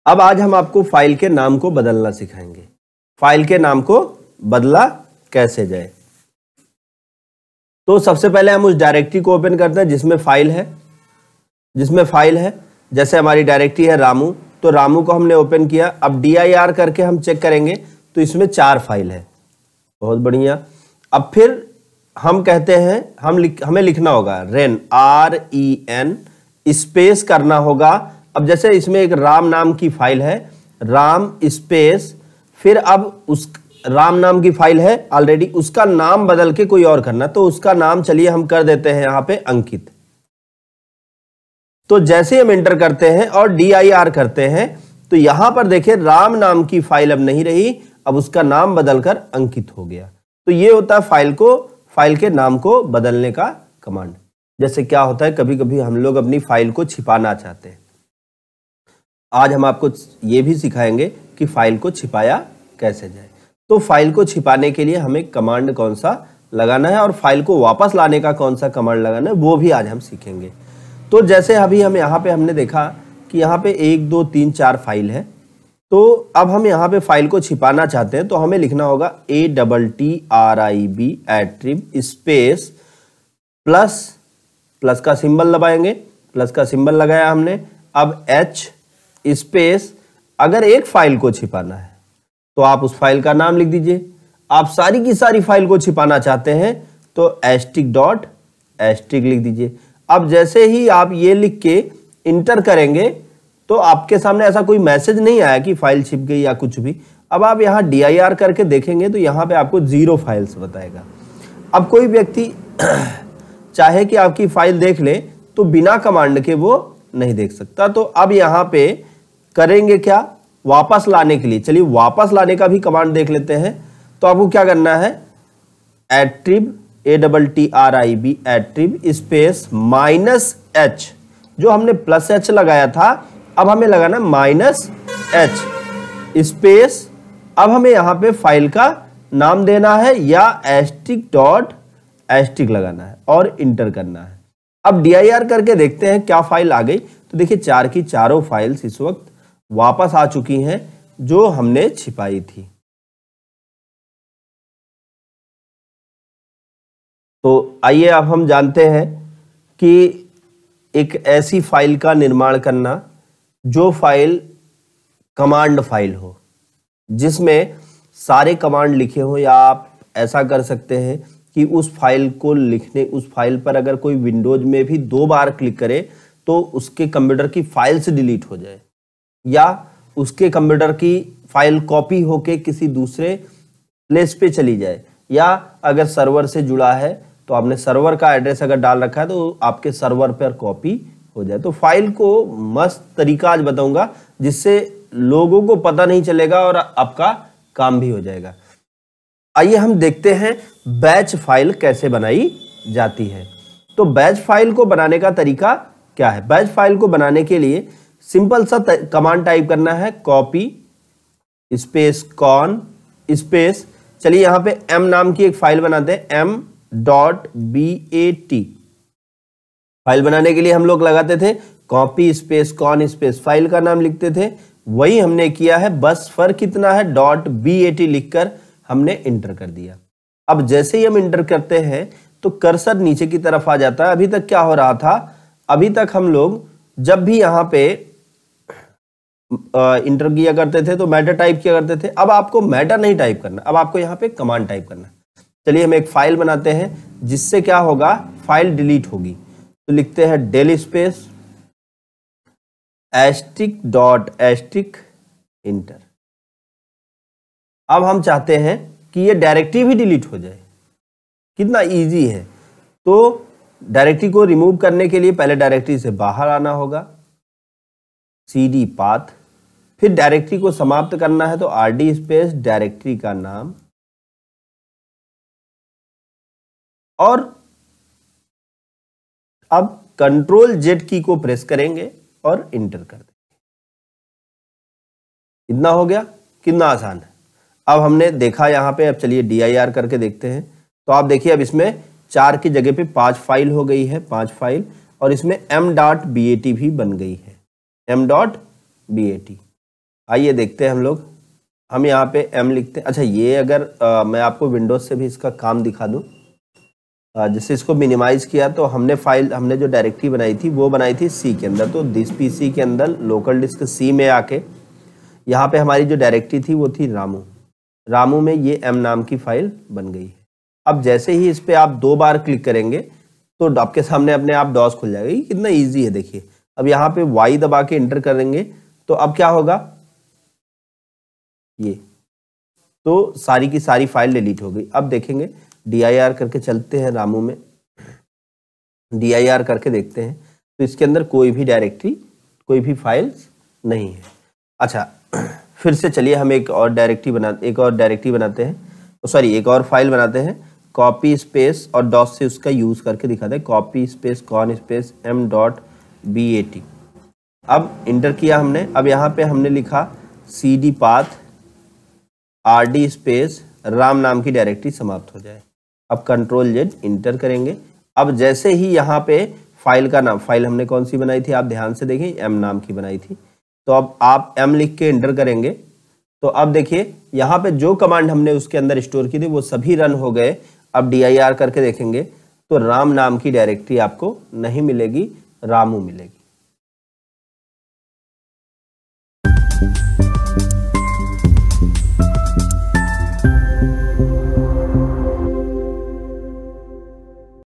अब आज हम आपको फाइल के नाम को बदलना सिखाएंगे। फाइल के नाम को बदला कैसे जाए। तो सबसे पहले हम उस डायरेक्टरी को ओपन करते हैं जिसमें फाइल है। जैसे हमारी डायरेक्टरी है रामू, तो रामू को हमने ओपन किया। अब dir करके हम चेक करेंगे तो इसमें 4 फाइल है। बहुत बढ़िया। अब फिर हम कहते हैं हमें लिखना होगा रेन REN स्पेस करना होगा। अब जैसे इसमें एक राम नाम की फाइल है, राम स्पेस, फिर अब उस राम नाम की फाइल है ऑलरेडी, उसका नाम बदल के कोई और करना, तो उसका नाम चलिए हम कर देते हैं यहां पे अंकित। तो जैसे हम एंटर करते हैं और dir करते हैं तो यहां पर देखिए राम नाम की फाइल अब नहीं रही, अब उसका नाम बदलकर अंकित हो गया। तो ये होता है फाइल के नाम को बदलने का कमांड। जैसे क्या होता है, कभी कभी हम लोग अपनी फाइल को छिपाना चाहते हैं। आज हम आपको ये भी सिखाएंगे कि फाइल को छिपाया कैसे जाए। तो फाइल को छिपाने के लिए हमें कमांड कौन सा लगाना है और फाइल को वापस लाने का कौन सा कमांड लगाना है वो भी आज हम सीखेंगे। तो जैसे अभी हम यहाँ पे हमने देखा कि यहाँ पे 1 2 3 4 फाइल है। तो अब हम यहाँ पे फाइल को छिपाना चाहते हैं तो हमें लिखना होगा ATTRIB attrib स्पेस प्लस का सिंबल दबाएंगे, प्लस का सिंबल लगाया हमने। अब H स्पेस, अगर एक फाइल को छिपाना है तो आप उस फाइल का नाम लिख दीजिए। आप सारी की सारी फाइल को छिपाना चाहते हैं तो ** लिख दीजिए। अब जैसे ही आप ये लिख के इंटर करेंगे तो आपके सामने ऐसा कोई मैसेज नहीं आया कि फाइल छिप गई या कुछ भी। अब आप यहाँ dir करके देखेंगे तो यहाँ पे आपको 0 फाइल्स बताएगा। अब कोई व्यक्ति चाहे कि आपकी फाइल देख ले तो बिना कमांड के वो नहीं देख सकता। तो अब यहाँ पे करेंगे क्या, वापस लाने के लिए, चलिए वापस लाने का भी कमांड देख लेते हैं। तो आपको क्या करना है, attrib ATTRIB attrib space -h, जो हमने +h लगाया था अब हमें लगाना -h स्पेस। अब हमें यहां पे फाइल का नाम देना है या ** लगाना है और इंटर करना है। अब dir करके देखते हैं क्या फाइल आ गई। तो देखिए 4 की चारों फाइल्स इस वक्त वापस आ चुकी हैं जो हमने छिपाई थी। तो आइए अब हम जानते हैं कि एक ऐसी फाइल का निर्माण करना जो फाइल कमांड फाइल हो, जिसमें सारे कमांड लिखे हो, या आप ऐसा कर सकते हैं कि उस फाइल पर अगर कोई विंडोज में भी 2 बार क्लिक करे तो उसके कंप्यूटर की फाइल्स डिलीट हो जाए, या उसके कंप्यूटर की फाइल कॉपी होके किसी दूसरे प्लेस पे चली जाए, या अगर सर्वर से जुड़ा है तो आपने सर्वर का एड्रेस अगर डाल रखा है तो आपके सर्वर पर कॉपी हो जाए। तो फाइल को मस्त तरीका आज बताऊंगा जिससे लोगों को पता नहीं चलेगा और आपका काम भी हो जाएगा। आइए हम देखते हैं बैच फाइल कैसे बनाई जाती है। तो बैच फाइल को बनाने का तरीका क्या है। बैच फाइल को बनाने के लिए सिंपल सा कमांड टाइप करना है, कॉपी स्पेस कॉन स्पेस, चलिए यहां पे m नाम की एक फाइल बनाते हैं, m.bat। फाइल बनाने के लिए हम लोग लगाते थे copy space con space, file का नाम लिखते थे, वही हमने किया है, बस फर्क कितना है, .bat लिखकर हमने इंटर कर दिया। अब जैसे ही हम इंटर करते हैं तो कर्सर नीचे की तरफ आ जाता है। अभी तक क्या हो रहा था, अभी तक हम लोग जब भी यहां पे इंटर किया करते थे तो मैटर टाइप किया करते थे। अब आपको मैटर नहीं टाइप करना, अब आपको यहां पे कमांड टाइप करना। चलिए हम एक फाइल बनाते हैं जिससे क्या होगा, फाइल डिलीट होगी। तो लिखते हैं del स्पेस ** इंटर। अब हम चाहते हैं कि ये डायरेक्टरी भी डिलीट हो जाए। कितना इजी है। तो डायरेक्टरी को रिमूव करने के लिए पहले डायरेक्टरी से बाहर आना होगा, cd पाथ, फिर डायरेक्टरी को समाप्त करना है तो rd स्पेस डायरेक्टरी का नाम, और अब Ctrl+Z की को प्रेस करेंगे और इंटर कर देंगे। इतना हो गया, कितना आसान है। अब हमने देखा यहां पे, अब चलिए dir करके देखते हैं। तो आप देखिए अब इसमें 4 की जगह पे 5 फाइल हो गई है, 5 फाइल, और इसमें m.bat भी बन गई है, m.bat। आइए देखते हैं हम लोग। हम यहाँ पे m लिखते हैं। अच्छा, ये अगर मैं आपको विंडोज से भी इसका काम दिखा दूँ, जैसे इसको मिनिमाइज किया तो हमने जो डायरेक्टरी बनाई थी वो बनाई थी सी के अंदर। तो दिस पीसी के अंदर लोकल डिस्क सी में आके यहाँ पे हमारी जो डायरेक्टरी थी वो थी रामू में ये m नाम की फाइल बन गई है। अब जैसे ही इस पे आप 2 बार क्लिक करेंगे तो आपके सामने अपने आप डॉस खुल जाएगा। ये कितना ईजी है देखिए। अब यहाँ पे y दबा के एंटर करेंगे तो अब क्या होगा, ये तो सारी की सारी फाइल डिलीट हो गई। अब देखेंगे dir करके चलते हैं, रामू में dir करके देखते हैं तो इसके अंदर कोई भी डायरेक्टरी, कोई भी फाइल्स नहीं है। अच्छा, फिर से चलिए हम एक और डायरेक्टरी बनाते हैं, सॉरी एक और फाइल बनाते हैं। कॉपी स्पेस और डॉट से उसका यूज करके दिखाते हैं। Copy space con space m.bat। अब इंटर किया हमने। अब यहाँ पे हमने लिखा cd path rd space Ram नाम की डायरेक्टरी समाप्त हो जाए। अब कंट्रोल Z इंटर करेंगे। अब जैसे ही यहाँ पे फाइल का नाम, फाइल हमने कौन सी बनाई थी आप ध्यान से देखें, m नाम की बनाई थी। तो अब आप m लिख के इंटर करेंगे तो अब देखिए यहाँ पे जो कमांड हमने उसके अंदर स्टोर की थी वो सभी रन हो गए। अब dir करके देखेंगे तो राम नाम की डायरेक्टरी आपको नहीं मिलेगी, रामू मिलेगी।